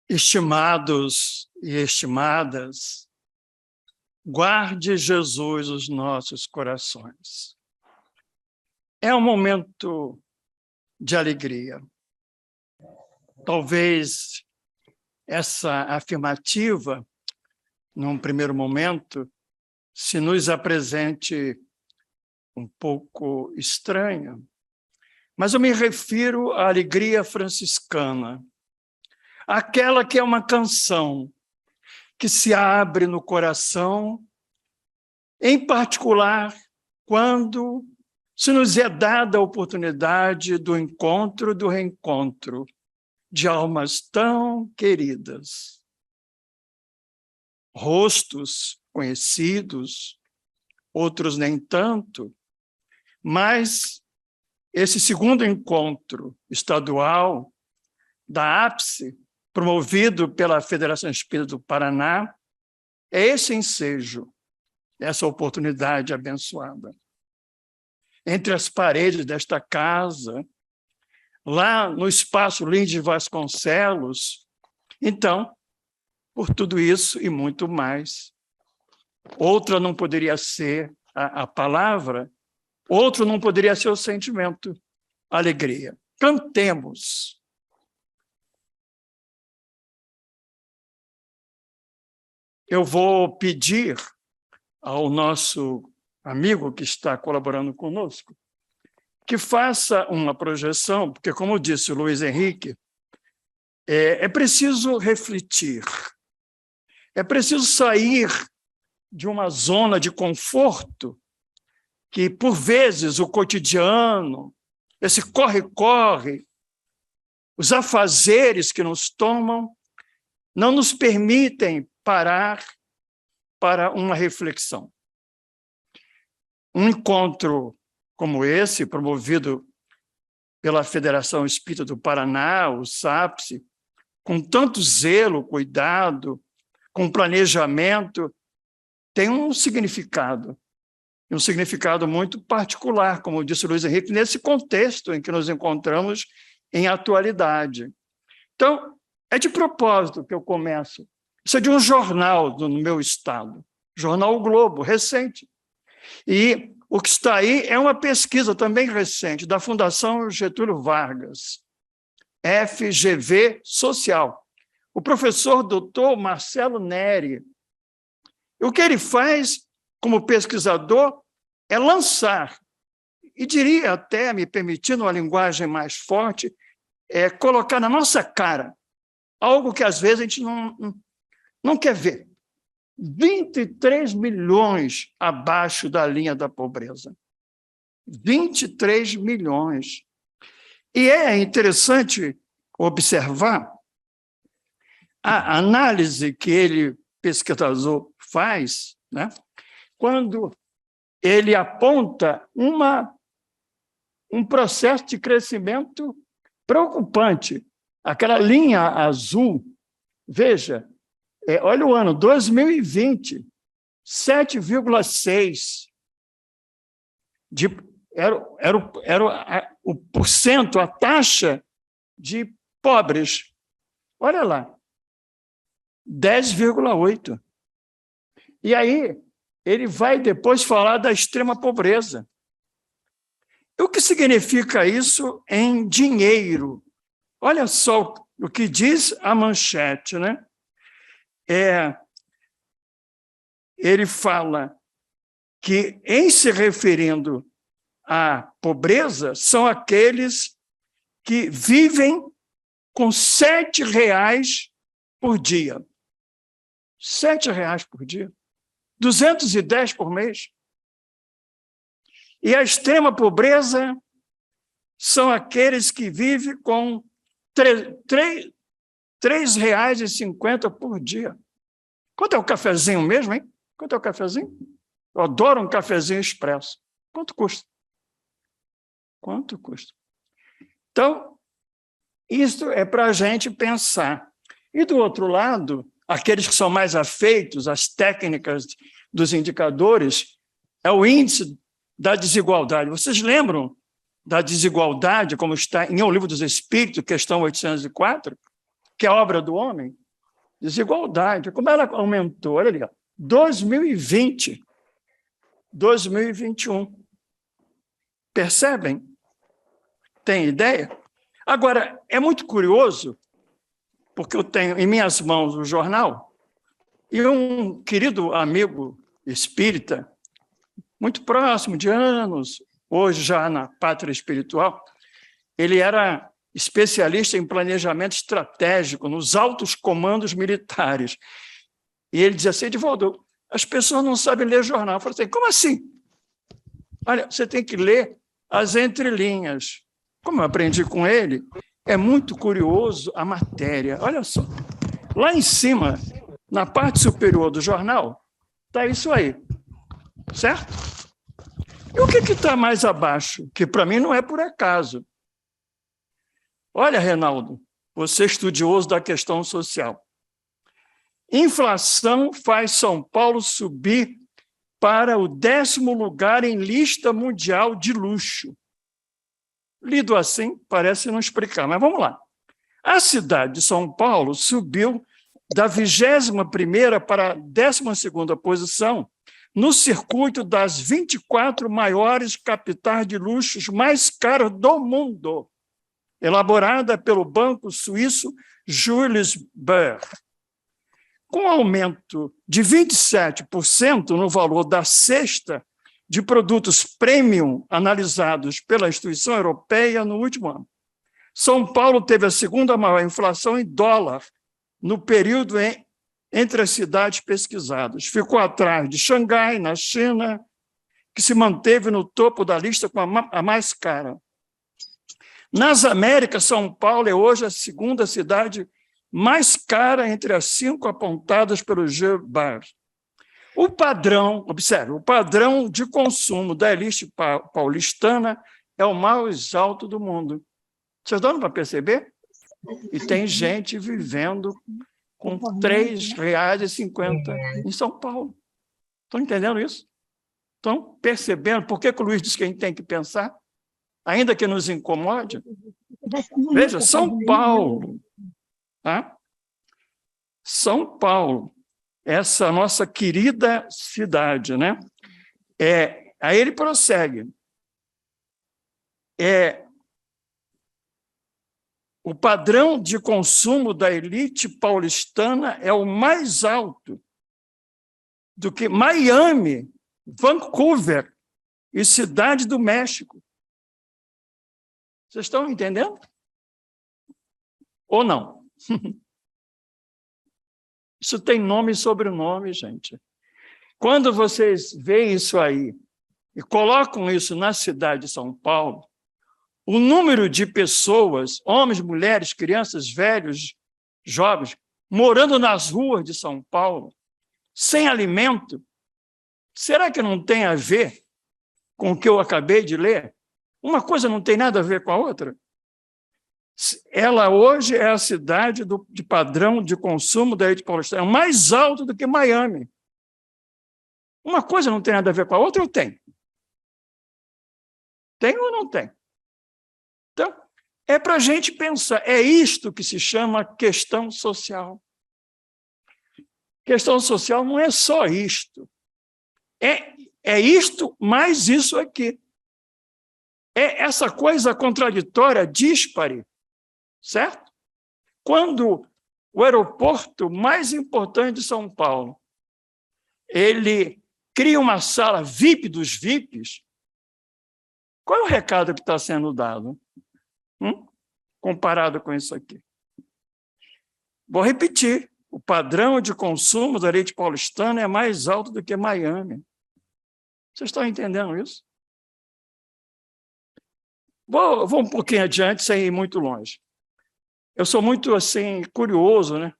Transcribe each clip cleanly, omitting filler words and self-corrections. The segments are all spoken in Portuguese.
Estimados e estimadas, guarde Jesus os nossos corações. É um momento de alegria. Talvez essa afirmativa, num primeiro momento, se nos apresente um pouco estranha, mas eu me refiro à alegria franciscana, aquela que é uma canção que se abre no coração, em particular quando se nos é dada a oportunidade do encontro, do reencontro de almas tão queridas. Rostos conhecidos, outros nem tanto, mas esse segundo encontro estadual da ápice, promovido pela Federação Espírita do Paraná, é esse ensejo, essa oportunidade abençoada. Entre as paredes desta casa, lá no espaço Lins de Vasconcelos, então, por tudo isso e muito mais. Outra não poderia ser a palavra, outro não poderia ser o sentimento, a alegria. Cantemos. Eu vou pedir ao nosso amigo que está colaborando conosco que faça uma projeção, porque, como disse o Luiz Henrique, é preciso refletir, é preciso sair de uma zona de conforto que, por vezes, o cotidiano, esse corre-corre, os afazeres que nos tomam, não nos permitem parar para uma reflexão. Um encontro como esse, promovido pela Federação Espírita do Paraná, o SAPSE, com tanto zelo, cuidado, com planejamento, tem um significado muito particular, como disse o Luiz Henrique, nesse contexto em que nos encontramos em atualidade. Então, é de propósito que eu começo. Isso é de um jornal no meu estado, Jornal O Globo, recente. E o que está aí é uma pesquisa também recente, da Fundação Getúlio Vargas, FGV Social. O professor doutor Marcelo Neri. O que ele faz como pesquisador é lançar, e diria até, me permitindo uma linguagem mais forte, colocar na nossa cara algo que às vezes a gente não quer ver. 23 milhões abaixo da linha da pobreza. 23 milhões. E é interessante observar a análise que ele, pesquisador, faz, né, quando ele aponta um processo de crescimento preocupante. Aquela linha azul, veja, olha o ano, 2020, 7,6%. Era o porcento, a taxa de pobres. Olha lá, 10,8%. E aí, ele vai depois falar da extrema pobreza. E o que significa isso em dinheiro? Olha só o que diz a manchete, né? Ele fala que, em se referindo à pobreza, são aqueles que vivem com R$ 7,00 por dia. R$ 7,00 por dia. 210 por mês. E a extrema pobreza são aqueles que vivem com R$ 3,50 por dia. Quanto é o cafezinho mesmo, hein? Quanto é o cafezinho? Eu adoro um cafezinho expresso. Quanto custa? Quanto custa? Então, isso é para a gente pensar. E, do outro lado, aqueles que são mais afeitos às técnicas dos indicadores, é o índice da desigualdade. Vocês lembram da desigualdade, como está em O Livro dos Espíritos, questão 804? que é obra do homem? Desigualdade. Como ela aumentou? Olha ali, ó, 2020, 2021. Percebem? Tem ideia? Agora, é muito curioso, porque eu tenho em minhas mãos o jornal, e um querido amigo espírita, muito próximo de anos, hoje já na pátria espiritual, ele era especialista em planejamento estratégico nos altos comandos militares. E ele dizia assim: Edivaldo, as pessoas não sabem ler jornal. Eu falei assim: como assim? Olha, você tem que ler as entrelinhas. Como eu aprendi com ele, é muito curioso a matéria. Olha só, lá em cima, na parte superior do jornal, está isso aí, certo? E o que está mais abaixo? Que para mim não é por acaso. Olha, Reinaldo, você é estudioso da questão social. Inflação faz São Paulo subir para o 10º lugar em lista mundial de luxo. Lido assim, parece não explicar, mas vamos lá. A cidade de São Paulo subiu da 21ª para a 12ª posição no circuito das 24 maiores capitais de luxos mais caras do mundo, elaborada pelo banco suíço Julius Baer. Com aumento de 27% no valor da cesta de produtos premium analisados pela instituição europeia no último ano, São Paulo teve a segunda maior inflação em dólar no período entre as cidades pesquisadas. Ficou atrás de Xangai, na China, que se manteve no topo da lista com a mais cara. Nas Américas, São Paulo é hoje a segunda cidade mais cara entre as 5 apontadas pelo G-Bar. O padrão, observe, o padrão de consumo da elite paulistana é o mais alto do mundo. Vocês dão para perceber? E tem gente vivendo com R$ 3,50 em São Paulo. Estão entendendo isso? Estão percebendo por que o Luiz diz que a gente tem que pensar? Ainda que nos incomode? Veja, São Paulo. Tá? São Paulo, essa nossa querida cidade, né? Aí ele prossegue. O padrão de consumo da elite paulistana é o mais alto do que Miami, Vancouver e Cidade do México. Vocês estão entendendo? Ou não? Isso tem nome e sobrenome, gente. Quando vocês veem isso aí e colocam isso na cidade de São Paulo, o número de pessoas, homens, mulheres, crianças, velhos, jovens, morando nas ruas de São Paulo, sem alimento, será que não tem a ver com o que eu acabei de ler? Uma coisa não tem nada a ver com a outra? Ela hoje é a cidade de padrão de consumo da elite paulistana, é mais alto do que Miami. Uma coisa não tem nada a ver com a outra ou tem? Tem ou não tem? Então, é para a gente pensar, é isto que se chama questão social. Questão social não é só isto. É isto mais isso aqui. É essa coisa contraditória, díspare, certo? Quando o aeroporto mais importante de São Paulo, ele cria uma sala VIP dos VIPs, qual é o recado que está sendo dado? Comparado com isso aqui. Vou repetir, o padrão de consumo da elite paulistana é mais alto do que Miami. Vocês estão entendendo isso? Vou um pouquinho adiante, sem ir muito longe. Eu sou muito assim, curioso, né?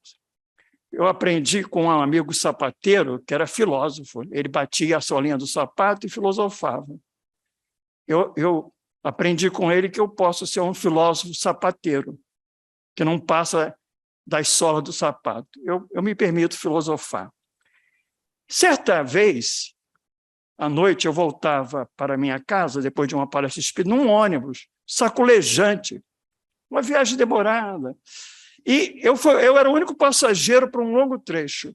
Eu aprendi com um amigo sapateiro, que era filósofo. Ele batia a solinha do sapato e filosofava. Eu aprendi com ele que eu posso ser um filósofo sapateiro, que não passa das solas do sapato. Eu me permito filosofar. Certa vez, à noite, eu voltava para minha casa, depois de uma palestra espírita, num ônibus, sacolejante, uma viagem demorada. E eu era o único passageiro para um longo trecho.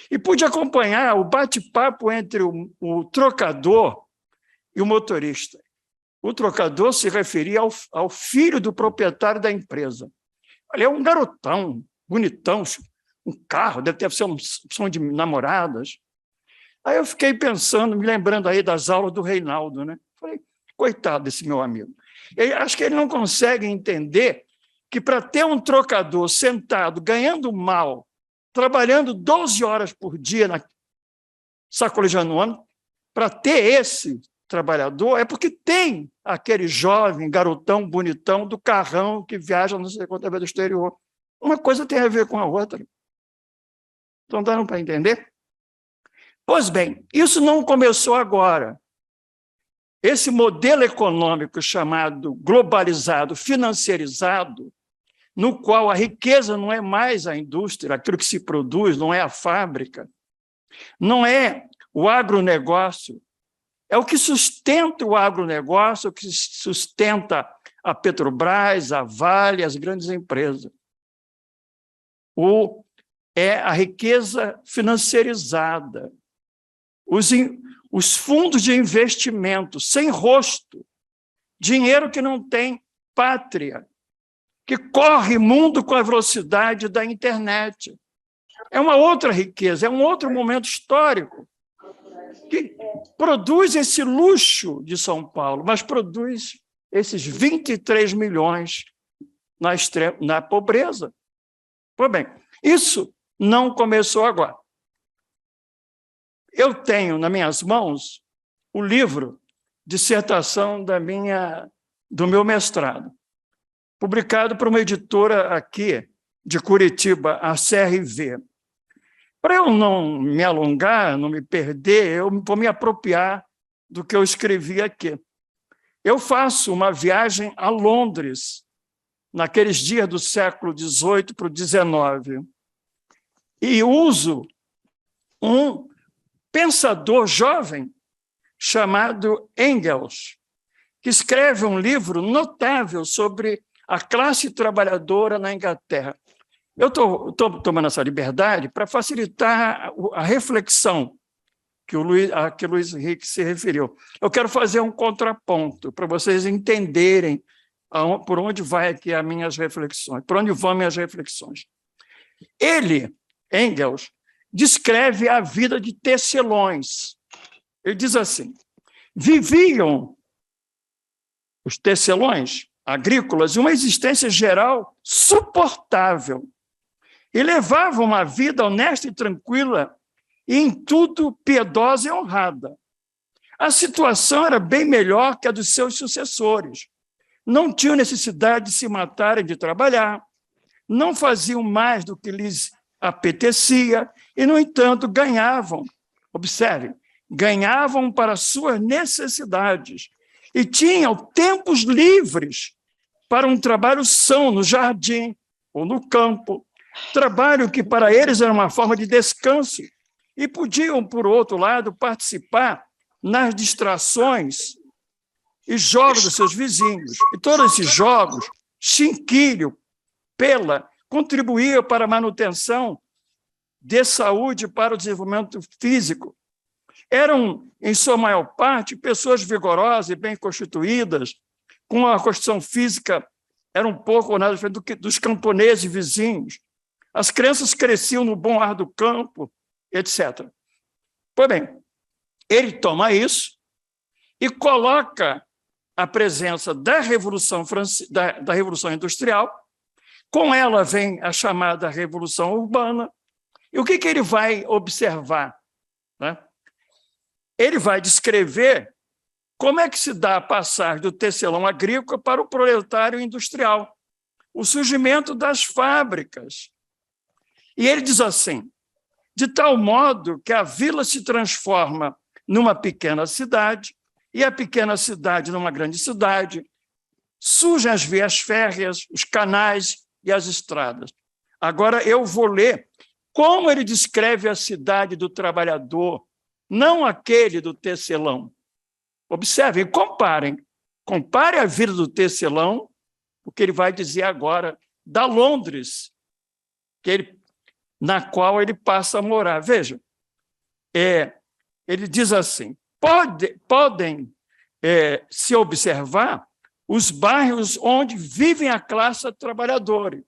E pude acompanhar o bate-papo entre o trocador e o motorista. O trocador se referia ao filho do proprietário da empresa. Ele é um garotão, bonitão, um carro, deve ser um som de namoradas. Aí eu fiquei pensando, me lembrando aí das aulas do Reinaldo, né? Falei, coitado desse meu amigo. Acho que ele não consegue entender que para ter um trocador sentado, ganhando mal, trabalhando 12 horas por dia, sacolejando o ano, para ter esse trabalhador, é porque tem aquele jovem, garotão, bonitão, do carrão que viaja não sei quantas vezes do exterior. Uma coisa tem a ver com a outra. Então, dando para entender? Pois bem, isso não começou agora. Esse modelo econômico chamado globalizado, financiarizado, no qual a riqueza não é mais a indústria, aquilo que se produz, não é a fábrica, não é o agronegócio, é o que sustenta o agronegócio, o que sustenta a Petrobras, a Vale, as grandes empresas. É a riqueza financiarizada, os fundos de investimento sem rosto, dinheiro que não tem pátria, que corre mundo com a velocidade da internet. É uma outra riqueza, é um outro momento histórico que produz esse luxo de São Paulo, mas produz esses 23 milhões na pobreza. Pois bem, isso não começou agora. Eu tenho nas minhas mãos o livro dissertação do meu mestrado, publicado por uma editora aqui de Curitiba, a CRV. Para eu não me alongar, não me perder, eu vou me apropriar do que eu escrevi aqui. Eu faço uma viagem a Londres, naqueles dias do século XVIII para o XIX, e uso um pensador jovem chamado Engels, que escreve um livro notável sobre a classe trabalhadora na Inglaterra. Eu estou tomando essa liberdade para facilitar a reflexão a que o Luiz Henrique se referiu. Eu quero fazer um contraponto para vocês entenderem por onde vai aqui as minhas reflexões, por onde vão minhas reflexões. Ele, Engels, descreve a vida de tecelões. Ele diz assim: viviam os tecelões agrícolas uma existência geral suportável e levavam uma vida honesta e tranquila e em tudo piedosa e honrada. A situação era bem melhor que a dos seus sucessores. Não tinham necessidade de se matarem de trabalhar, não faziam mais do que lhes apetecia e, no entanto, ganhavam, observe, ganhavam para suas necessidades e tinham tempos livres para um trabalho são no jardim ou no campo, trabalho que para eles era uma forma de descanso e podiam, por outro lado, participar nas distrações e jogos dos seus vizinhos. E todos esses jogos, chinquilho, pela, contribuíam para a manutenção de saúde para o desenvolvimento físico. Eram, em sua maior parte, pessoas vigorosas e bem constituídas, com uma constituição física era um pouco ou nada diferente do que dos camponeses vizinhos. As crianças cresciam no bom ar do campo, etc. Pois bem, ele toma isso e coloca a presença da Revolução da Revolução Industrial, com ela vem a chamada Revolução Urbana, e o que ele vai observar? Né? Ele vai descrever como é que se dá a passagem do tecelão agrícola para o proletário industrial, o surgimento das fábricas. E ele diz assim: de tal modo que a vila se transforma numa pequena cidade e a pequena cidade numa grande cidade, surgem as vias férreas, os canais e as estradas. Agora eu vou ler como ele descreve a cidade do trabalhador, não aquele do tecelão. Observem, comparem. Compare a vida do tecelão, o que ele vai dizer agora, da Londres na qual ele passa a morar. Veja, ele diz assim, podem se observar os bairros onde vivem a classe trabalhadora,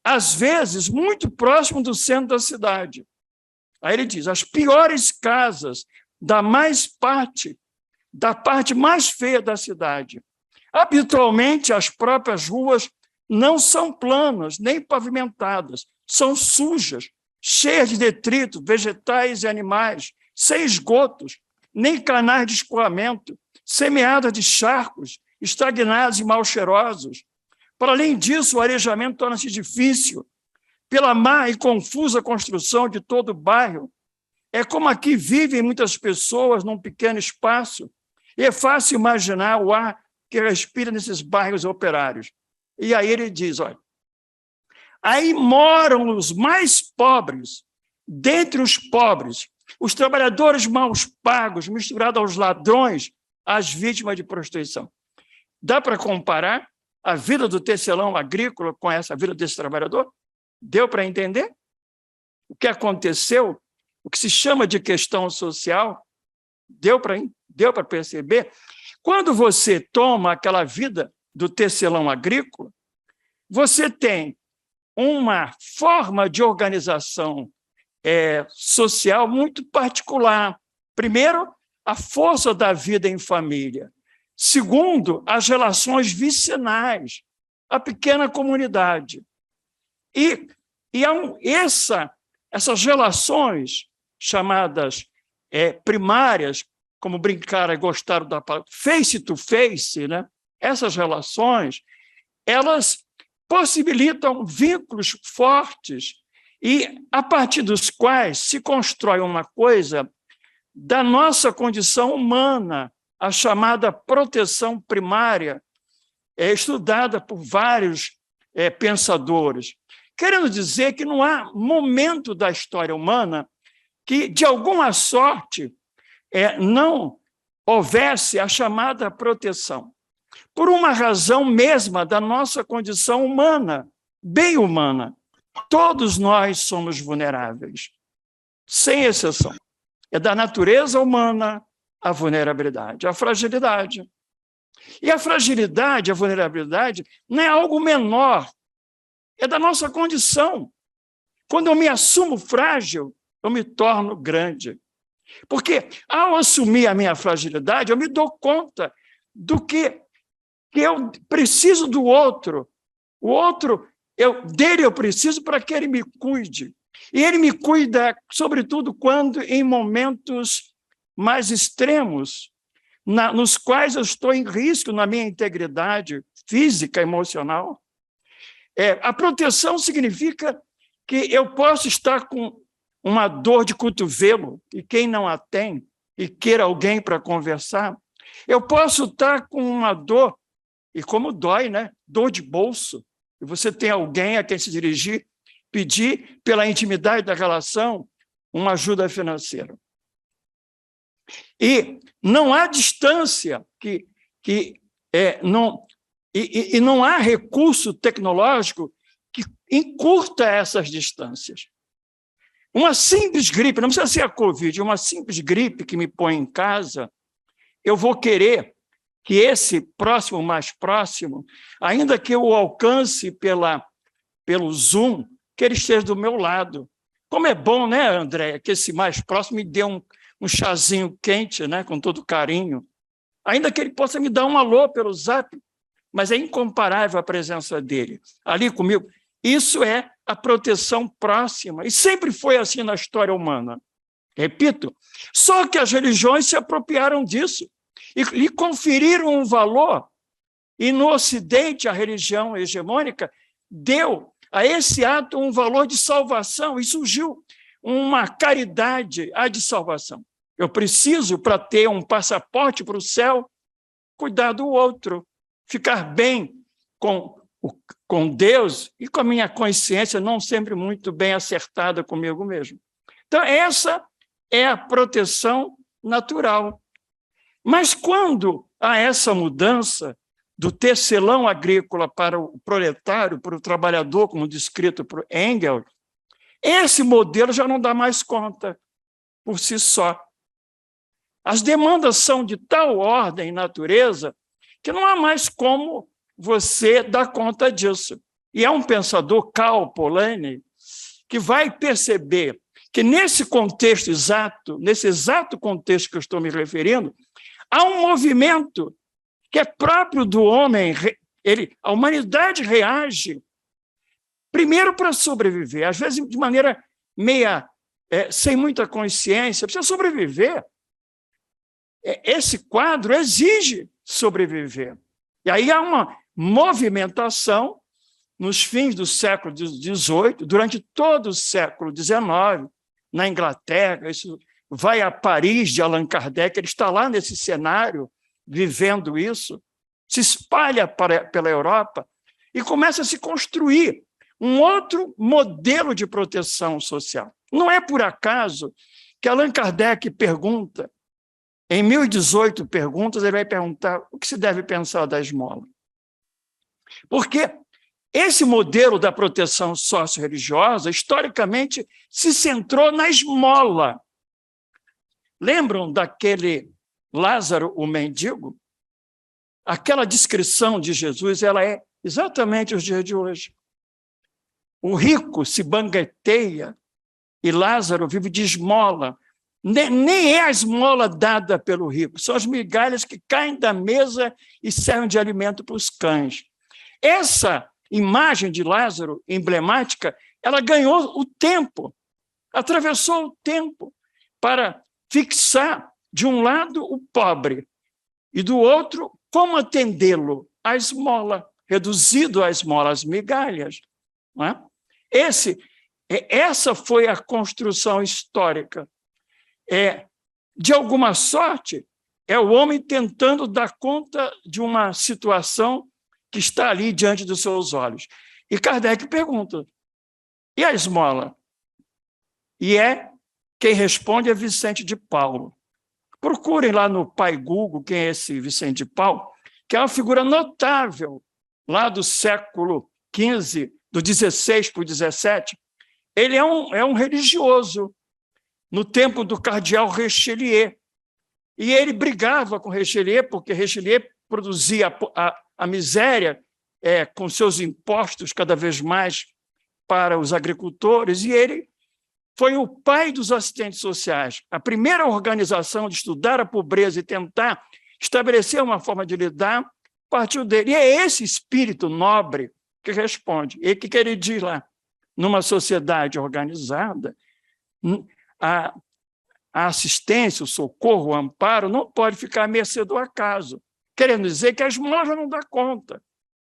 às vezes muito próximo do centro da cidade. Aí ele diz, as piores casas da parte mais feia da cidade. Habitualmente, as próprias ruas não são planas, nem pavimentadas, são sujas, cheias de detritos, vegetais e animais, sem esgotos, nem canais de escoamento, semeadas de charcos, estagnados e mal cheirosos. Para além disso, o arejamento torna-se difícil pela má e confusa construção de todo o bairro. É como aqui vivem muitas pessoas num pequeno espaço, e é fácil imaginar o ar que respira nesses bairros operários. E aí ele diz, olha, aí moram os mais pobres, dentre os pobres, os trabalhadores mal pagos, misturados aos ladrões, às vítimas de prostituição. Dá para comparar a vida do tecelão agrícola com essa vida desse trabalhador? Deu para entender? O que aconteceu, o que se chama de questão social, deu para perceber? Quando você toma aquela vida do tecelão agrícola, você tem uma forma de organização social muito particular. Primeiro, a força da vida em família. Segundo, as relações vicinais, a pequena comunidade. E essas relações chamadas primárias, como brincaram e gostaram da palavra, face to face, né? Essas relações, elas possibilitam vínculos fortes e a partir dos quais se constrói uma coisa da nossa condição humana, a chamada proteção primária, estudada por vários pensadores, querendo dizer que não há momento da história humana que, de alguma sorte, não houvesse a chamada proteção, por uma razão mesma da nossa condição humana, bem humana. Todos nós somos vulneráveis, sem exceção. É da natureza humana a vulnerabilidade, a fragilidade. E a fragilidade, a vulnerabilidade, não é algo menor, é da nossa condição. Quando eu me assumo frágil, eu me torno grande. Porque, ao assumir a minha fragilidade, eu me dou conta do que eu preciso do outro. O outro, dele eu preciso para que ele me cuide. E ele me cuida, sobretudo, quando em momentos mais extremos, nos quais eu estou em risco na minha integridade física, emocional. A proteção significa que eu posso estar com uma dor de cotovelo, e quem não a tem, e queira alguém para conversar, eu posso estar com uma dor, e como dói, né? Dor de bolso, e você tem alguém a quem se dirigir, pedir, pela intimidade da relação, uma ajuda financeira. E não há distância, não há recurso tecnológico que encurta essas distâncias. Uma simples gripe, não precisa ser a Covid, uma simples gripe que me põe em casa, eu vou querer que esse próximo mais próximo, ainda que eu o alcance pelo Zoom, que ele esteja do meu lado. Como é bom, né, Andréia, que esse mais próximo me dê um chazinho quente, né, com todo carinho. Ainda que ele possa me dar um alô pelo Zap, mas é incomparável a presença dele ali comigo. Isso é a proteção próxima, e sempre foi assim na história humana. Repito, só que as religiões se apropriaram disso e lhe conferiram um valor, e no Ocidente a religião hegemônica deu a esse ato um valor de salvação, e surgiu uma caridade de salvação. Eu preciso, para ter um passaporte para o céu, cuidar do outro, ficar bem com Deus e com a minha consciência não sempre muito bem acertada comigo mesmo. Então, essa é a proteção natural. Mas quando há essa mudança do tecelão agrícola para o proletário, para o trabalhador, como descrito por Engels, esse modelo já não dá mais conta por si só. As demandas são de tal ordem e natureza que não há mais como você dar conta disso. E é um pensador, Karl Polanyi, que vai perceber que nesse contexto exato, nesse exato contexto que eu estou me referindo, há um movimento que é próprio do homem. A humanidade reage primeiro para sobreviver, às vezes de maneira sem muita consciência, precisa sobreviver. Esse quadro exige sobreviver. E aí há uma movimentação nos fins do século XVIII, durante todo o século XIX, na Inglaterra, isso vai a Paris, de Allan Kardec, ele está lá nesse cenário, vivendo isso, se espalha pela Europa e começa a se construir um outro modelo de proteção social. Não é por acaso que Allan Kardec pergunta, em 1018 perguntas, ele vai perguntar o que se deve pensar da esmola. Porque esse modelo da proteção socio-religiosa, historicamente, se centrou na esmola. Lembram daquele Lázaro, o mendigo? Aquela descrição de Jesus, ela é exatamente os dias de hoje. O rico se banqueteia e Lázaro vive de esmola. Nem é a esmola dada pelo rico, são as migalhas que caem da mesa e servem de alimento para os cães. Essa imagem de Lázaro, emblemática, ela ganhou o tempo, atravessou o tempo para fixar, de um lado, o pobre, e do outro, como atendê-lo? A esmola, reduzido à esmola, às migalhas. Não é? Essa foi a construção histórica. De alguma sorte, é o homem tentando dar conta de uma situação que está ali diante dos seus olhos. E Kardec pergunta, e a esmola? E quem responde é Vicente de Paulo. Procurem lá no Pai Google quem é esse Vicente de Paulo, que é uma figura notável, lá do século XV, do 16 para o 17. Ele é um religioso, no tempo do cardeal Richelieu. E ele brigava com Richelieu, porque Richelieu produzia a miséria com seus impostos cada vez mais para os agricultores, e ele foi o pai dos assistentes sociais. A primeira organização de estudar a pobreza e tentar estabelecer uma forma de lidar partiu dele. E é esse espírito nobre que responde. E o que ele diz lá? Numa sociedade organizada, a assistência, o socorro, o amparo não pode ficar à mercê do acaso, querendo dizer que a esmola já não dá conta.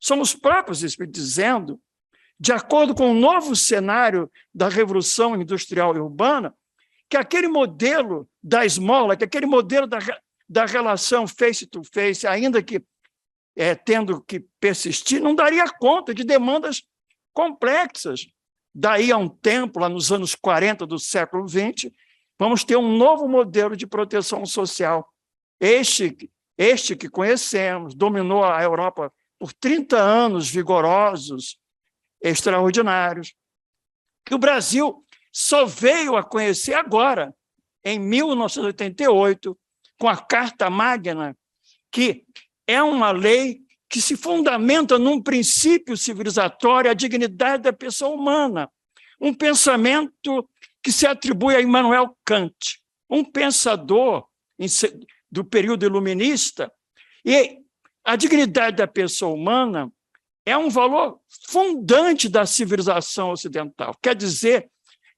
São os próprios espíritos dizendo, de acordo com o novo cenário da Revolução Industrial e Urbana, que aquele modelo da esmola, que aquele modelo da relação face-to-face, ainda que tendo que persistir, não daria conta de demandas complexas. Daí a um tempo, lá nos anos 40 do século XX, vamos ter um novo modelo de proteção social. Este que conhecemos, dominou a Europa por 30 anos vigorosos, extraordinários, que o Brasil só veio a conhecer agora, em 1988, com a Carta Magna, que é uma lei que se fundamenta num princípio civilizatório, a dignidade da pessoa humana, um pensamento que se atribui a Immanuel Kant, um pensador do período iluminista, e a dignidade da pessoa humana é um valor fundante da civilização ocidental. Quer dizer,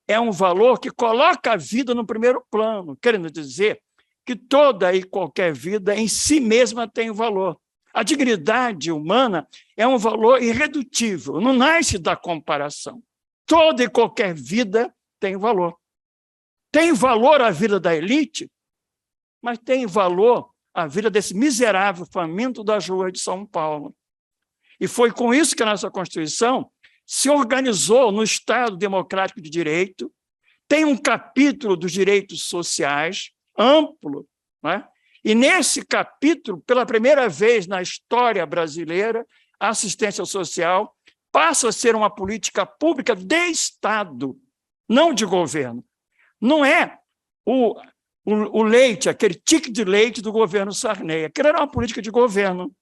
é um valor que coloca a vida no primeiro plano, querendo dizer que toda e qualquer vida em si mesma tem valor. A dignidade humana é um valor irredutível, não nasce da comparação. Toda e qualquer vida tem valor. Tem valor a vida da elite, mas tem valor a vida desse miserável faminto das ruas de São Paulo. E foi com isso que a nossa Constituição se organizou no Estado Democrático de Direito, tem um capítulo dos direitos sociais, amplo, né? E nesse capítulo, pela primeira vez na história brasileira, a assistência social passa a ser uma política pública de Estado, não de governo. Não é o leite, aquele tique de leite do governo Sarney. Aquilo era uma política de governo.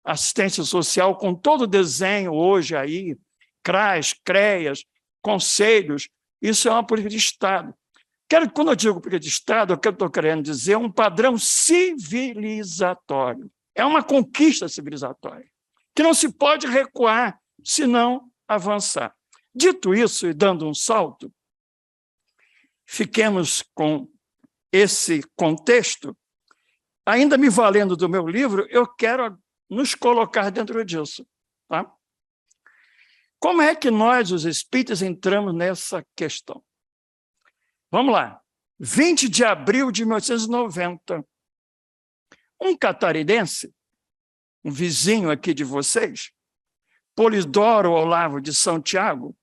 Assistência social com todo o desenho hoje aí, CRAS, CREAS, conselhos, isso é uma política de Estado. Quando eu digo política de Estado, o que eu estou querendo dizer é um padrão civilizatório. É uma conquista civilizatória, que não se pode recuar, senão avançar. Dito isso, e dando um salto, fiquemos com esse contexto. Ainda me valendo do meu livro, eu quero nos colocar dentro disso. Tá? Como é que nós, os espíritas, entramos nessa questão? Vamos lá. 20 de abril de 1890. Um catarinense, um vizinho aqui de vocês, Polidoro Olavo de Santiago,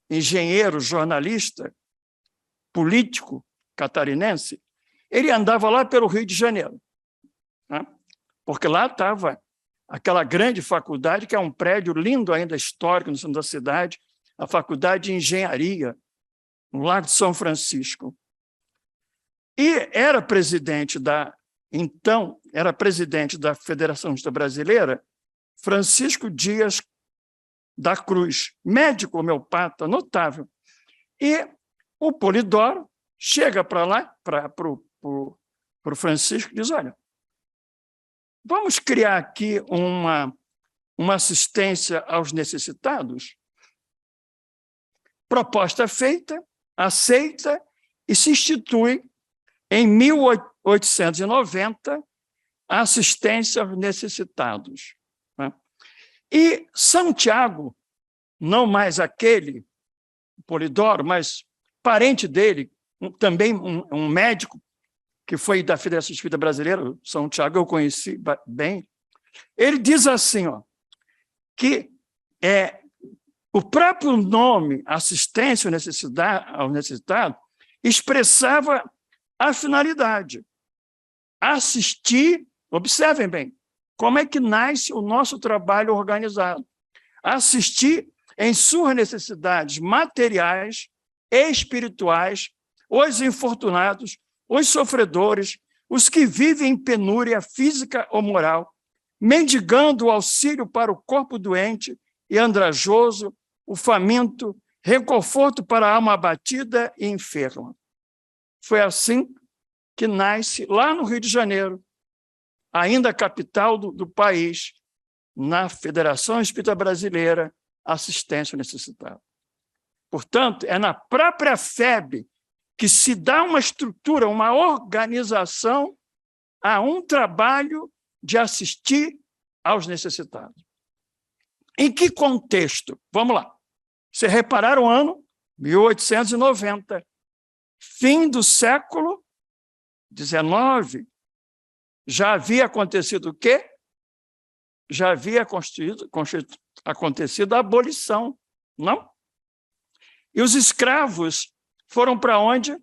engenheiro, jornalista, político catarinense, ele andava lá pelo Rio de Janeiro, né? Porque lá estava aquela grande faculdade, que é um prédio lindo ainda, histórico, no centro da cidade, a Faculdade de Engenharia, no Lago de São Francisco. E era presidente da Federação Unista Brasileira, Francisco Dias da Cruz, médico homeopata notável. E o Polidoro chega para lá, para o Francisco, e diz, olha, vamos criar aqui uma assistência aos necessitados? Proposta feita, aceita e se institui em 1890 a assistência aos necessitados. Né? E Santiago, não mais aquele Polidoro, mas parente dele, também um médico que foi da Federação Espírita Brasileira, Santiago eu conheci bem, ele diz assim, ó, que o próprio nome assistência ao necessitado expressava a finalidade. Assistir, observem bem, como é que nasce o nosso trabalho organizado. Assistir em suas necessidades materiais e espirituais os infortunados, os sofredores, os que vivem em penúria física ou moral, mendigando o auxílio para o corpo doente e andrajoso, o faminto, reconforto para a alma abatida e enferma. Foi assim que nasce, lá no Rio de Janeiro, ainda capital do país, na Federação Espírita Brasileira, assistência ao necessitado. Portanto, é na própria FEB que se dá uma estrutura, uma organização a um trabalho de assistir aos necessitados. Em que contexto? Vamos lá. Vocês repararam o ano? 1890. Fim do século XIX. Já havia acontecido o quê? Já havia acontecido a abolição, não? E os escravos foram para onde?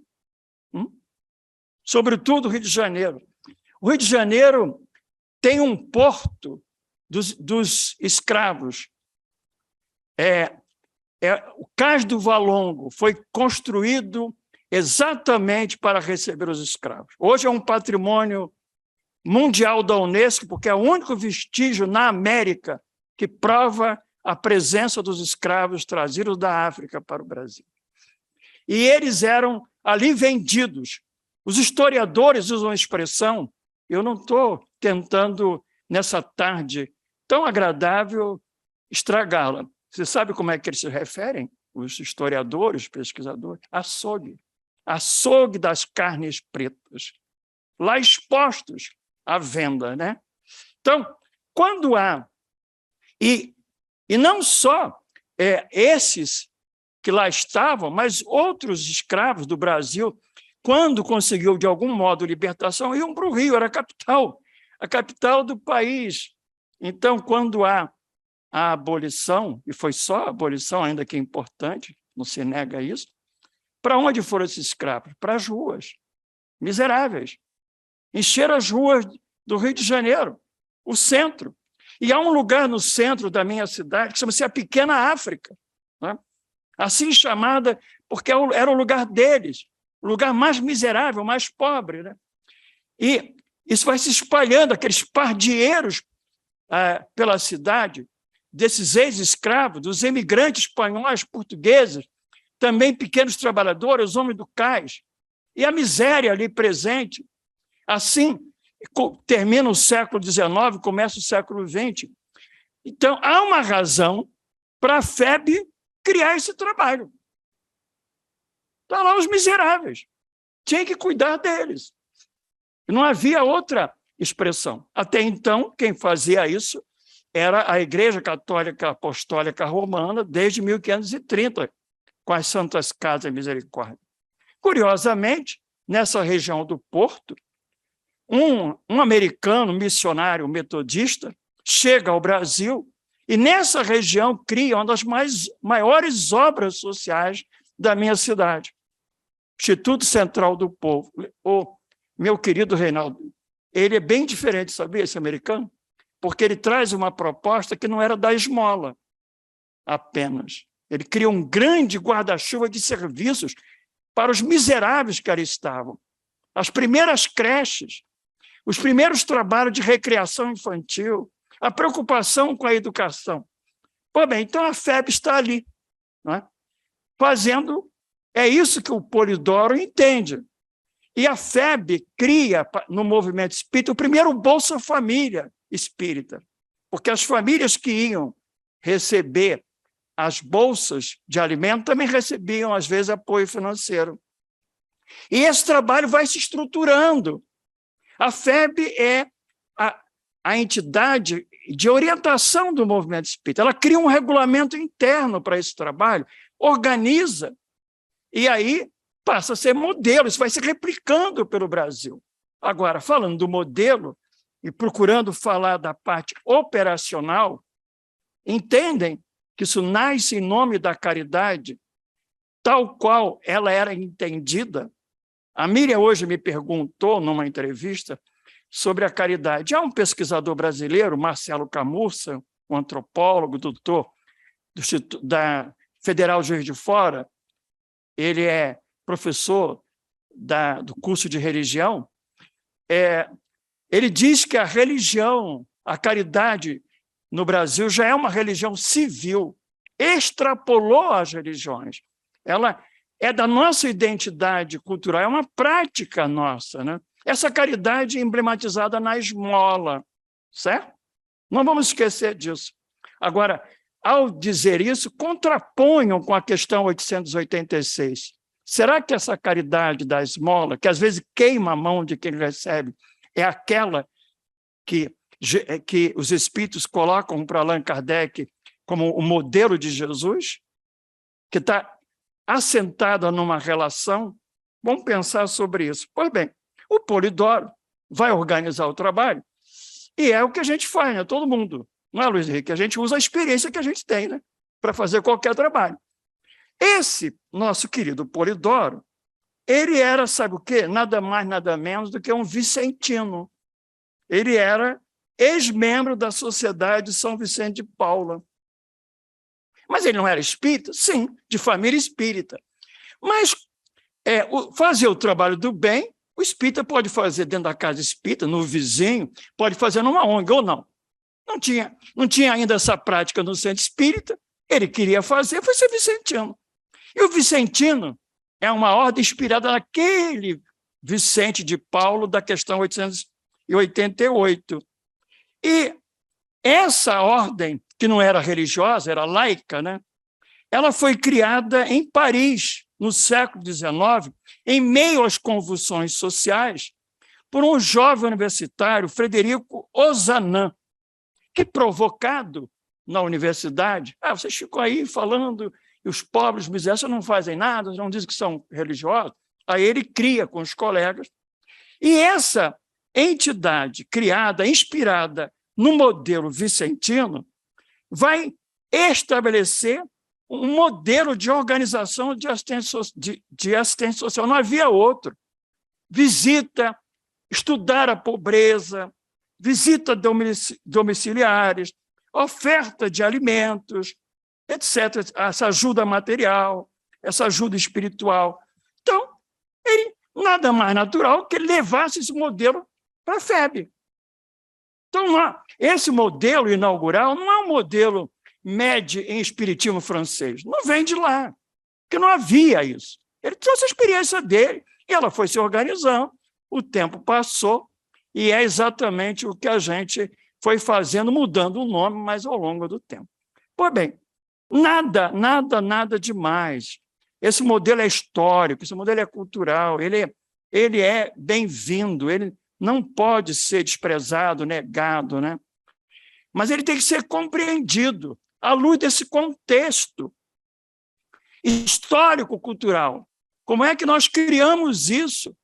Sobretudo o Rio de Janeiro. O Rio de Janeiro tem um porto dos escravos. O Cais do Valongo foi construído exatamente para receber os escravos. Hoje é um patrimônio mundial da Unesco, porque é o único vestígio na América que prova a presença dos escravos trazidos da África para o Brasil. E eles eram ali vendidos. Os historiadores usam a expressão, eu não estou tentando, nessa tarde tão agradável, estragá-la. Você sabe como é que eles se referem, os historiadores, os pesquisadores? Açougue. Açougue das carnes pretas. Lá expostos à venda, né? Então, quando há... E não só esses que lá estavam, mas outros escravos do Brasil, quando conseguiu, de algum modo, libertação, iam para o Rio, era a capital do país. Então, quando há a abolição, e foi só a abolição, ainda que é importante, não se nega isso, para onde foram esses escravos? Para as ruas, miseráveis. encheram as ruas do Rio de Janeiro, o centro. E há um lugar no centro da minha cidade que chama-se a Pequena África, né? Assim chamada porque era o lugar deles, o lugar mais miserável, mais pobre, né? E isso vai se espalhando, aqueles pardieiros pela cidade, desses ex-escravos, dos emigrantes espanhóis, portugueses, também pequenos trabalhadores, os homens do cais, e a miséria ali presente. Assim, termina o século XIX, começa o século XX. Então, há uma razão para a FEB criar esse trabalho. Estão lá os miseráveis. Tinha que cuidar deles. Não havia outra expressão. Até então, quem fazia isso era a Igreja Católica Apostólica Romana, desde 1530, com as Santas Casas de Misericórdia. Curiosamente, nessa região do Porto, um americano missionário metodista chega ao Brasil e, nessa região, cria uma das maiores obras sociais da minha cidade, Instituto Central do Povo. O meu querido Reinaldo, ele é bem diferente, sabia, esse americano? Porque ele traz uma proposta que não era da esmola apenas. Ele cria um grande guarda-chuva de serviços para os miseráveis que ali estavam. As primeiras creches, os primeiros trabalhos de recreação infantil, a preocupação com a educação. Pô, bem, então a FEB está ali, não é? Fazendo, é isso que o Polidoro entende. E a FEB cria, no movimento espírita, o primeiro Bolsa Família espírita, porque as famílias que iam receber as bolsas de alimento também recebiam, às vezes, apoio financeiro. E esse trabalho vai se estruturando. A FEB é a entidade de orientação do movimento espírita. Ela cria um regulamento interno para esse trabalho, organiza, e aí passa a ser modelo, isso vai se replicando pelo Brasil. Agora, falando do modelo e procurando falar da parte operacional, entendem que isso nasce em nome da caridade, tal qual ela era entendida. A Miriam hoje me perguntou, numa entrevista, sobre a caridade. Há um pesquisador brasileiro, Marcelo Camurça, um antropólogo, doutor da Federal Juiz de Fora, ele é professor do curso de religião, ele diz que a religião, a caridade no Brasil já é uma religião civil, extrapolou as religiões. Ela é da nossa identidade cultural, é uma prática nossa, né? Essa caridade emblematizada na esmola, certo? Não vamos esquecer disso. Agora, ao dizer isso, contraponham com a questão 886. Será que essa caridade da esmola, que às vezes queima a mão de quem recebe, é aquela que os espíritos colocam para Allan Kardec como o modelo de Jesus, que está assentada numa relação? Vamos pensar sobre isso. Pois bem, o Polidoro vai organizar o trabalho e é o que a gente faz, né? Todo mundo, não é, Luiz Henrique? A gente usa a experiência que a gente tem, né? Para fazer qualquer trabalho. Esse nosso querido Polidoro, ele era, sabe o quê? Nada mais, nada menos do que um vicentino. Ele era ex-membro da Sociedade de São Vicente de Paula. Mas ele não era espírita? Sim, de família espírita. Mas fazer o trabalho do bem, o espírita pode fazer dentro da casa espírita, no vizinho, pode fazer numa ONG ou não. Não tinha ainda essa prática no centro espírita, ele queria fazer, foi ser vicentino. E o vicentino é uma ordem inspirada naquele Vicente de Paulo da questão 888. E essa ordem, que não era religiosa, era laica, né? Ela foi criada em Paris, no século XIX, em meio às convulsões sociais, por um jovem universitário, Frederico Ozanam, que, provocado na universidade, vocês ficam aí falando, e os pobres miséria não fazem nada, não dizem que são religiosos. Aí ele cria com os colegas, e essa entidade criada, inspirada no modelo vicentino, vai estabelecer um modelo de organização de assistência social. Não havia outro. Visita estudar a pobreza, visita domiciliares, oferta de alimentos, etc. Essa ajuda material, essa ajuda espiritual. Então, ele nada mais natural que ele levasse esse modelo para a FEB. Então, esse modelo inaugural não é um modelo médio em espiritismo francês. Não vem de lá, porque não havia isso. Ele trouxe a experiência dele e ela foi se organizando, o tempo passou e é exatamente o que a gente foi fazendo, mudando o nome, mas ao longo do tempo. Pois bem, nada demais. Esse modelo é histórico, esse modelo é cultural, ele é bem-vindo, ele não pode ser desprezado, negado, né? Mas ele tem que ser compreendido à luz desse contexto histórico-cultural. Como é que nós criamos isso?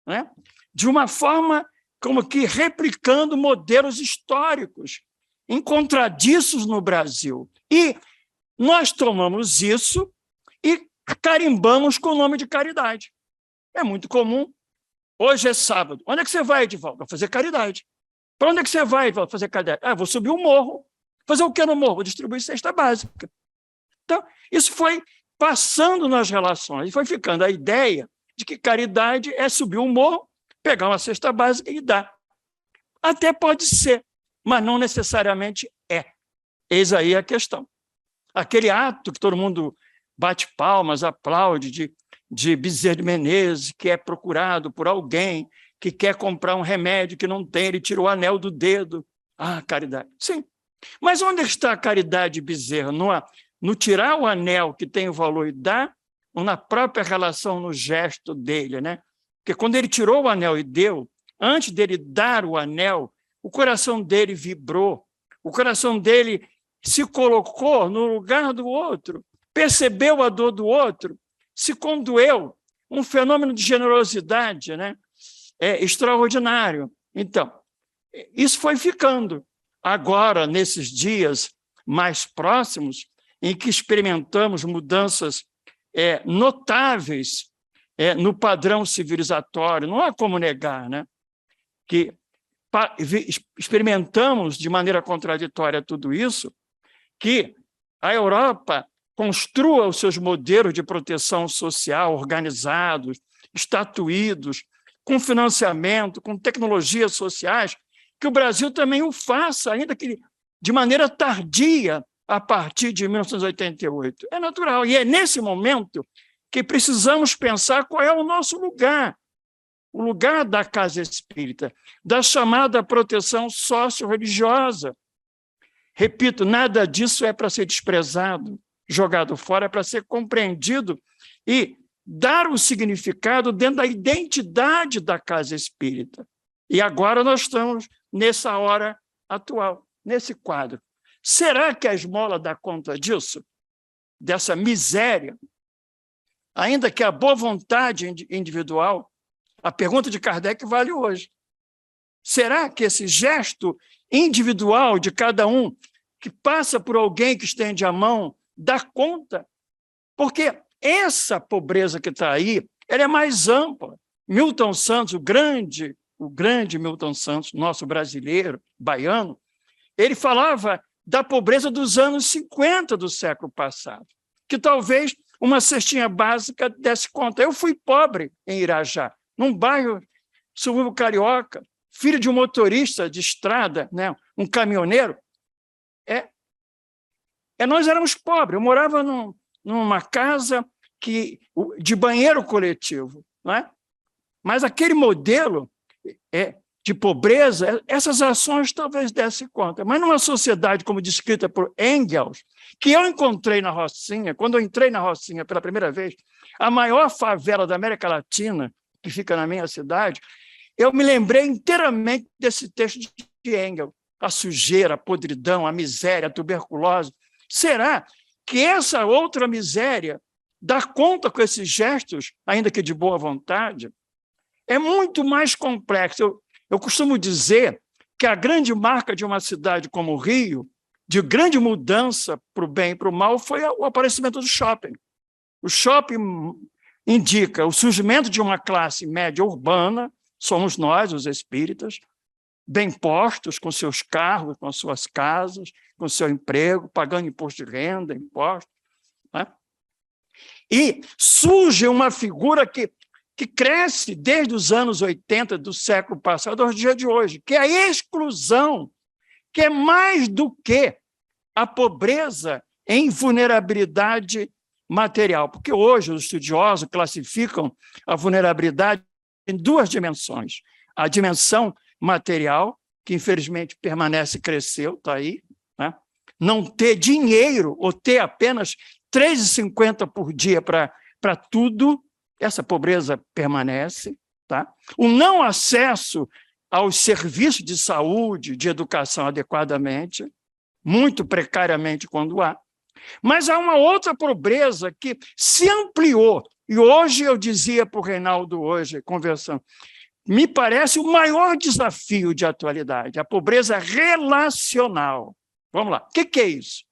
Né? De uma forma como que replicando modelos históricos encontradiços no Brasil. E nós tomamos isso e carimbamos com o nome de caridade. É muito comum. Hoje é sábado. Onde é que você vai, Edivaldo? Vou fazer caridade. Para onde é que você vai, Edivaldo? Fazer caridade. Vou subir um morro. Fazer o que no morro? Vou distribuir cesta básica. Então, isso foi passando nas relações e foi ficando a ideia de que caridade é subir um morro, pegar uma cesta básica e dar. Até pode ser, mas não necessariamente é. Eis aí a questão. Aquele ato que todo mundo bate palmas, aplaude, de Bezerra de Menezes, que é procurado por alguém que quer comprar um remédio que não tem, ele tira o anel do dedo. Caridade. Sim. Mas onde está a caridade de Bezerra? No tirar o anel que tem o valor e dar, ou na própria relação, no gesto dele, né? Porque quando ele tirou o anel e deu, antes dele dar o anel, o coração dele vibrou, o coração dele se colocou no lugar do outro, percebeu a dor do outro, se condoeu, um fenômeno de generosidade, né? Extraordinário. Então, isso foi ficando. Agora, nesses dias mais próximos, em que experimentamos mudanças notáveis no padrão civilizatório, não há como negar, né? Que experimentamos de maneira contraditória tudo isso, que a Europa construa os seus modelos de proteção social organizados, estatuídos, com financiamento, com tecnologias sociais, que o Brasil também o faça, ainda que de maneira tardia, a partir de 1988. É natural. E é nesse momento que precisamos pensar qual é o nosso lugar, o lugar da casa espírita, da chamada proteção socio-religiosa. Repito, nada disso é para ser desprezado, jogado fora, é para ser compreendido e dar o significado dentro da identidade da casa espírita. E agora nós estamos nessa hora atual, nesse quadro. Será que a esmola dá conta disso? Dessa miséria? Ainda que a boa vontade individual, a pergunta de Kardec vale hoje. Será que esse gesto individual de cada um, que passa por alguém que estende a mão, dá conta? Porque essa pobreza que está aí, ela é mais ampla. Milton Santos, o grande Milton Santos, nosso brasileiro, baiano, ele falava da pobreza dos anos 50 do século passado, que talvez uma cestinha básica desse conta. Eu fui pobre em Irajá, num bairro subúrbio carioca, filho de um motorista de estrada, né, um caminhoneiro. Nós éramos pobres. Eu morava numa casa de banheiro coletivo, não é? Mas aquele modelo de pobreza, essas ações talvez dessem conta. Mas numa sociedade como descrita por Engels, que eu encontrei na Rocinha, quando eu entrei na Rocinha pela primeira vez, a maior favela da América Latina, que fica na minha cidade, eu me lembrei inteiramente desse texto de Engels. A sujeira, a podridão, a miséria, a tuberculose. Será que essa outra miséria dá conta com esses gestos, ainda que de boa vontade? É muito mais complexo. Eu costumo dizer que a grande marca de uma cidade como o Rio, de grande mudança para o bem e para o mal, foi o aparecimento do shopping. O shopping indica o surgimento de uma classe média urbana somos nós, os espíritas, bem postos, com seus carros, com suas casas, com seu emprego, pagando imposto de renda, impostos. Né? E surge uma figura que cresce desde os anos 80 do século passado aos dias de hoje, que é a exclusão, que é mais do que a pobreza em vulnerabilidade material. Porque hoje os estudiosos classificam a vulnerabilidade em duas dimensões. A dimensão material, que infelizmente permanece e cresceu, está aí, né? Não ter dinheiro ou ter apenas R$ 3,50 por dia para tudo, essa pobreza permanece. Tá? O não acesso aos serviços de saúde, de educação adequadamente, muito precariamente quando há. Mas há uma outra pobreza que se ampliou, e hoje eu dizia para o Reinaldo, hoje, conversando, me parece o maior desafio de atualidade, a pobreza relacional. Vamos lá, o que é isso?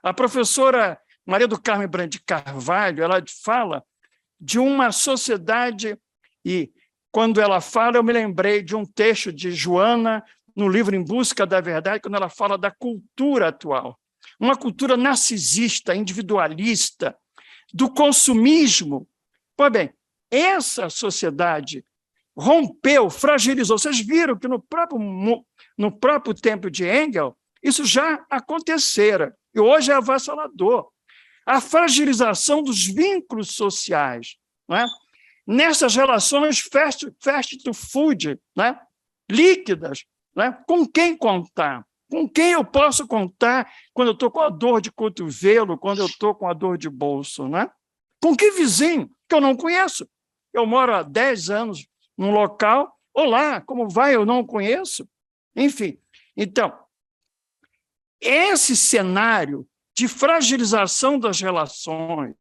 A professora Maria do Carmo Brandi Carvalho, ela fala de uma sociedade, e quando ela fala, eu me lembrei de um texto de Joana, no livro Em Busca da Verdade, quando ela fala da cultura atual. Uma cultura narcisista, individualista, do consumismo. Pois bem, essa sociedade rompeu, fragilizou. Vocês viram que no próprio tempo de Engels, isso já acontecera, e hoje é avassalador. A fragilização dos vínculos sociais, não é? Nessas relações fast to food, né? Líquidas, né? Com quem contar? Com quem eu posso contar quando eu estou com a dor de cotovelo, quando eu estou com a dor de bolso? Né? Com que vizinho que eu não conheço? Eu moro há 10 anos num local, olá, como vai? Eu não conheço. Enfim, então, esse cenário de fragilização das relações,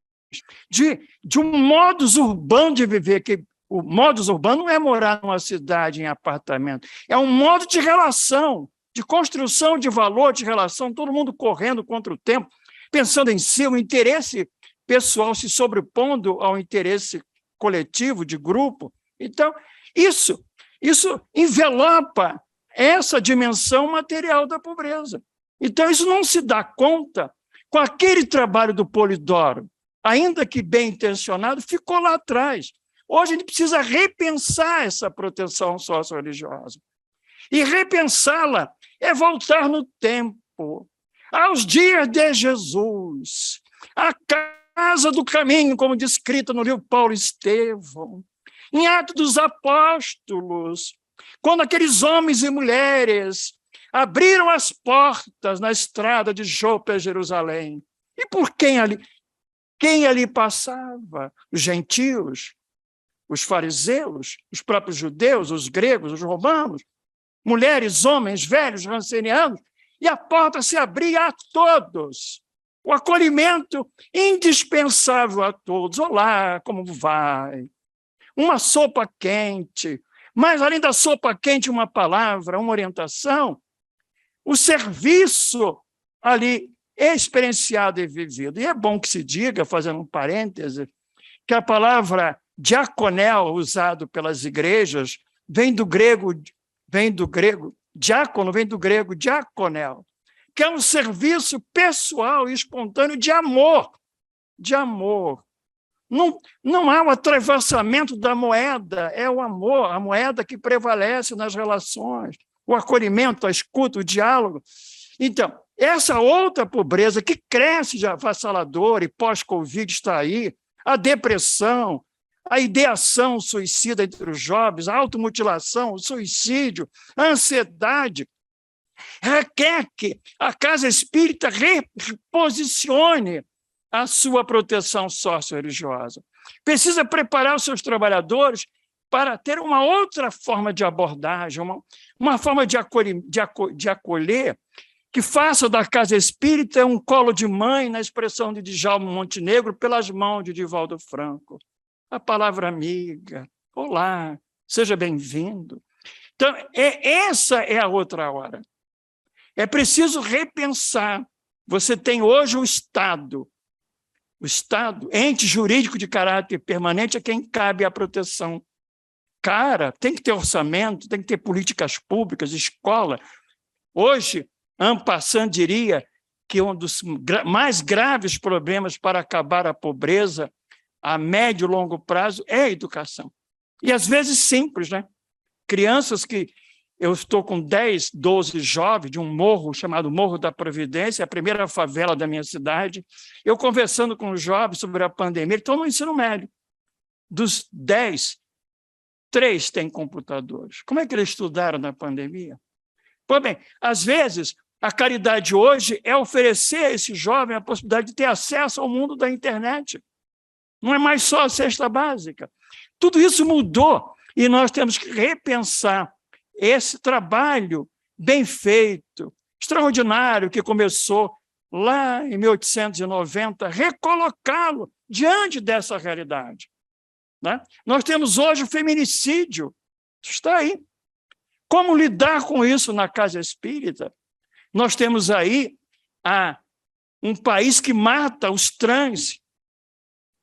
de um modus urbano de viver, que o modus urbano não é morar numa cidade em apartamento, é um modo de relação, de construção de valor, de relação, todo mundo correndo contra o tempo, pensando em si, o interesse pessoal se sobrepondo ao interesse coletivo, de grupo. Então, isso envelopa essa dimensão material da pobreza. Então, isso não se dá conta com aquele trabalho do Polidoro, ainda que bem intencionado, ficou lá atrás. Hoje a gente precisa repensar essa proteção socio-religiosa. E repensá-la é voltar no tempo, aos dias de Jesus, à casa do caminho, como descrita no livro Paulo Estevão, em Atos dos Apóstolos, quando aqueles homens e mulheres abriram as portas na estrada de Jope a Jerusalém. E por quem ali passava? Os gentios, os fariseus, os próprios judeus, os gregos, os romanos, mulheres, homens, velhos, rancenianos, e a porta se abria a todos. O acolhimento indispensável a todos. Olá, como vai? Uma sopa quente, mas além da sopa quente, uma palavra, uma orientação, o serviço ali experienciado e vivido. E é bom que se diga, fazendo um parêntese, que a palavra diaconel, usado pelas igrejas, vem do grego diácono, vem do grego diaconel, que é um serviço pessoal e espontâneo de amor. De amor. Não há o atravessamento da moeda, é o amor, a moeda que prevalece nas relações, o acolhimento, a escuta, o diálogo. Então, essa outra pobreza que cresce de avassaladora e pós-Covid está aí, a depressão, a ideação suicida entre os jovens, a automutilação, o suicídio, a ansiedade, requer que a casa espírita reposicione a sua proteção socio-religiosa. Precisa preparar os seus trabalhadores para ter uma outra forma de abordagem, uma forma de acolher, que faça da casa espírita um colo de mãe, na expressão de Djalma Montenegro, pelas mãos de Divaldo Franco. A palavra amiga, olá, seja bem-vindo. Então, essa é a outra hora. É preciso repensar. Você tem hoje o Estado, ente jurídico de caráter permanente, a quem cabe a proteção cara, tem que ter orçamento, tem que ter políticas públicas, escola. Hoje, en passant diria que um dos mais graves problemas para acabar a pobreza a médio e longo prazo é a educação. E, às vezes, simples, né? Crianças que... Eu estou com 10, 12 jovens de um morro chamado Morro da Providência, a primeira favela da minha cidade. Eu conversando com os jovens sobre a pandemia, eles estão no ensino médio. Dos 10, 3 têm computadores. Como é que eles estudaram na pandemia? Pois bem, às vezes, a caridade hoje é oferecer a esse jovem a possibilidade de ter acesso ao mundo da internet. Não é mais só a cesta básica. Tudo isso mudou e nós temos que repensar esse trabalho bem feito, extraordinário, que começou lá em 1890, recolocá-lo diante dessa realidade. Né? Nós temos hoje o feminicídio, está aí. Como lidar com isso na casa espírita? Nós temos aí um país que mata os trans.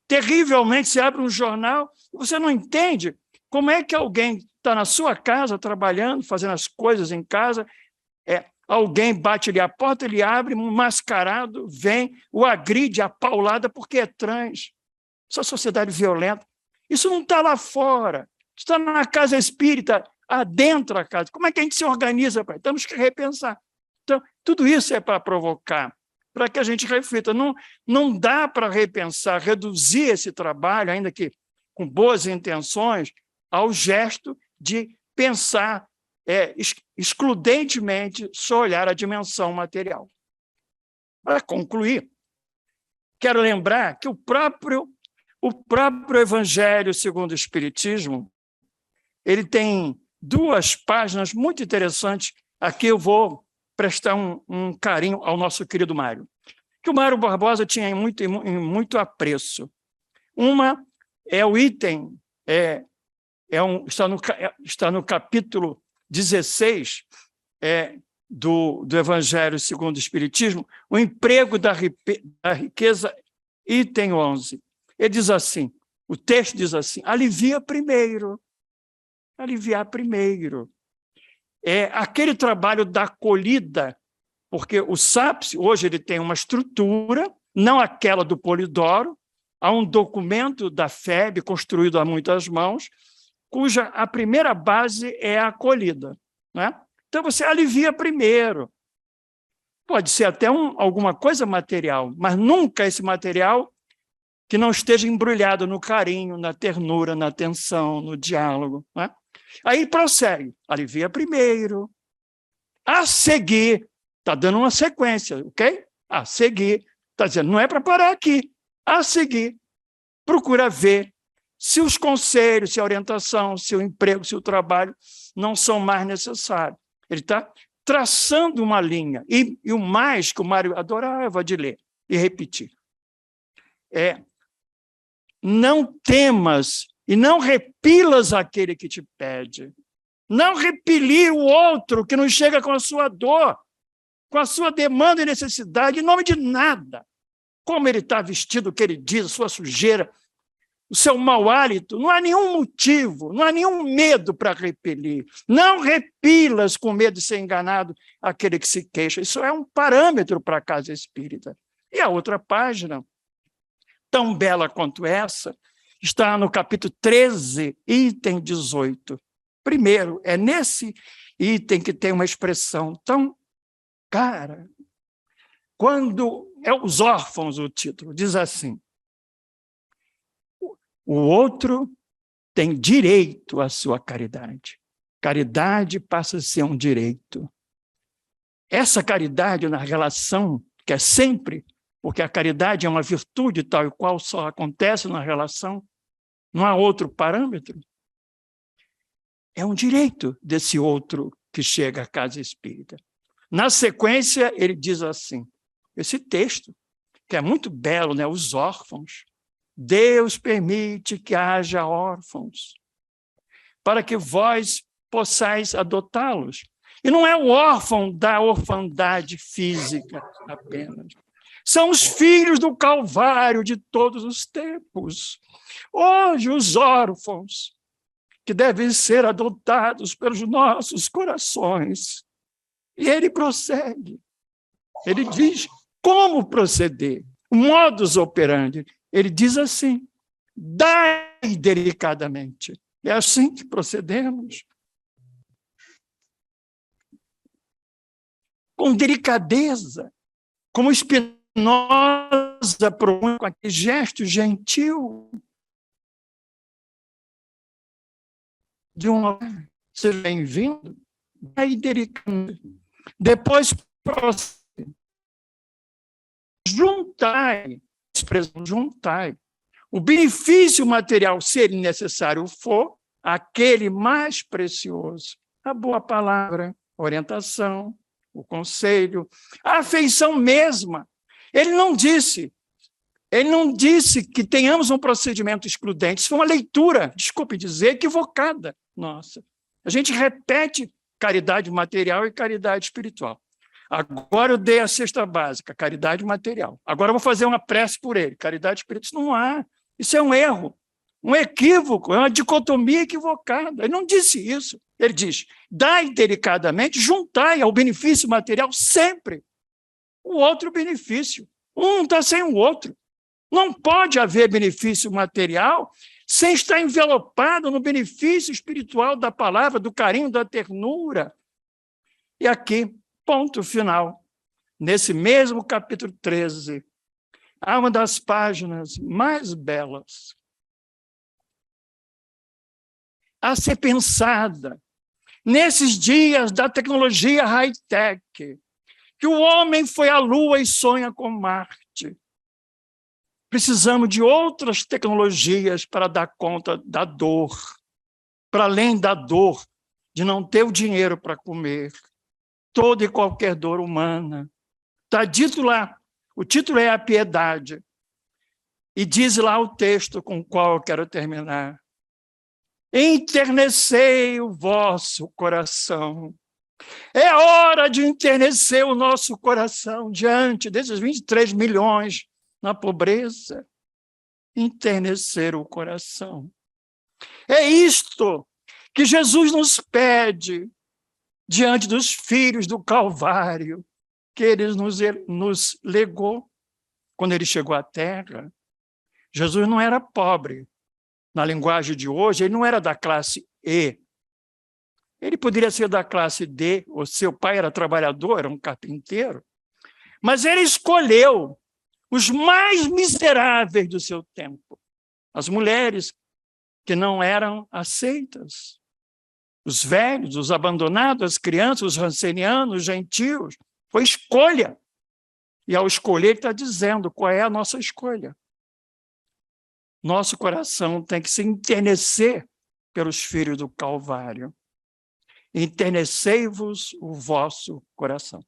Terrivelmente, se abre um jornal, você não entende como é que alguém está na sua casa, trabalhando, fazendo as coisas em casa, alguém bate-lhe a porta, ele abre, um mascarado, vem, o agride, a paulada, porque é trans. Essa sociedade violenta. Isso não está lá fora, está na casa espírita, adentro da casa. Como é que a gente se organiza? Temos que repensar. Então, tudo isso é para provocar, para que a gente reflita. Não dá para repensar, reduzir esse trabalho, ainda que com boas intenções, ao gesto de pensar excludentemente, só olhar a dimensão material. Para concluir, quero lembrar que o próprio Evangelho segundo o Espiritismo, ele tem 2 páginas muito interessantes. Aqui eu vou prestar um carinho ao nosso querido Mário, que o Mário Barbosa tinha em muito apreço. Uma é o item... está no capítulo 16 do Evangelho segundo o Espiritismo, o emprego da riqueza, item 11. Ele diz assim, o texto diz assim, aliviar primeiro. É aquele trabalho da acolhida, porque o SAPS, hoje, ele tem uma estrutura, não aquela do Polidoro, há um documento da FEB, construído a muitas mãos, cuja a primeira base é a acolhida. Né? Então, você alivia primeiro. Pode ser até alguma coisa material, mas nunca esse material que não esteja embrulhado no carinho, na ternura, na atenção, no diálogo. Né? Aí prossegue, alivia primeiro. A seguir, está dando uma sequência, ok? A seguir, está dizendo, não é para parar aqui. A seguir, procura ver se os conselhos, se a orientação, se o emprego, se o trabalho não são mais necessários. Ele está traçando uma linha. E o mais que o Mário adorava de ler e repetir. Não temas e não repilas aquele que te pede. Não repelir o outro que não chega com a sua dor, com a sua demanda e necessidade, em nome de nada. Como ele está vestido, o que ele diz, a sua sujeira, o seu mau hálito, não há nenhum motivo, não há nenhum medo para repelir. Não repilas com medo de ser enganado aquele que se queixa. Isso é um parâmetro para a casa espírita. E a outra página, tão bela quanto essa, está no capítulo 13, item 18. Primeiro, é nesse item que tem uma expressão tão cara. Quando é os órfãos, o título, diz assim, o outro tem direito à sua caridade. Caridade passa a ser um direito. Essa caridade na relação, que é sempre, porque a caridade é uma virtude tal e qual só acontece na relação, não há outro parâmetro. É um direito desse outro que chega à casa espírita. Na sequência, ele diz assim, esse texto, que é muito belo, né? Os órfãos. Deus permite que haja órfãos, para que vós possais adotá-los. E não é o órfão da orfandade física apenas. São os filhos do Calvário de todos os tempos. Hoje, os órfãos, que devem ser adotados pelos nossos corações. E ele prossegue. Ele diz como proceder, o modus operandi. Ele diz assim: dai delicadamente. É assim que procedemos. Com delicadeza, como Spinoza propõe, com aquele gesto gentil de um seja bem-vindo, dai delicadamente. Depois procede. Juntai. O benefício material, se ele necessário for, aquele mais precioso. A boa palavra, a orientação, o conselho, a afeição mesma. Ele não disse que tenhamos um procedimento excludente. Isso foi uma leitura, desculpe dizer, equivocada nossa. A gente repete caridade material e caridade espiritual. Agora eu dei a cesta básica, caridade material. Agora eu vou fazer uma prece por ele, caridade espiritual. Isso não há. Isso é um erro, um equívoco, é uma dicotomia equivocada. Ele não disse isso. Ele diz: dai delicadamente, juntai ao benefício material sempre o outro benefício. Um não está sem o outro. Não pode haver benefício material sem estar envelopado no benefício espiritual da palavra, do carinho, da ternura. E aqui, ponto final. Nesse mesmo capítulo 13, há uma das páginas mais belas a ser pensada nesses dias da tecnologia high-tech, que o homem foi à Lua e sonha com Marte. Precisamos de outras tecnologias para dar conta da dor, para além da dor de não ter o dinheiro para comer, toda e qualquer dor humana. Está dito lá, o título é A Piedade, e diz lá o texto com o qual eu quero terminar: enternecei o vosso coração. É hora de enternecer o nosso coração diante desses 23 milhões na pobreza. Enternecer o coração. É isto que Jesus nos pede diante dos filhos do Calvário, que ele nos legou quando ele chegou à Terra. Jesus não era pobre. Na linguagem de hoje, ele não era da classe E. Ele poderia ser da classe D, ou seu pai era trabalhador, era um carpinteiro. Mas ele escolheu os mais miseráveis do seu tempo. As mulheres que não eram aceitas. Os velhos, os abandonados, as crianças, os rancenianos, os gentios. Foi escolha. E ao escolher, ele está dizendo qual é a nossa escolha. Nosso coração tem que se enternecer pelos filhos do Calvário. Enternecei-vos o vosso coração.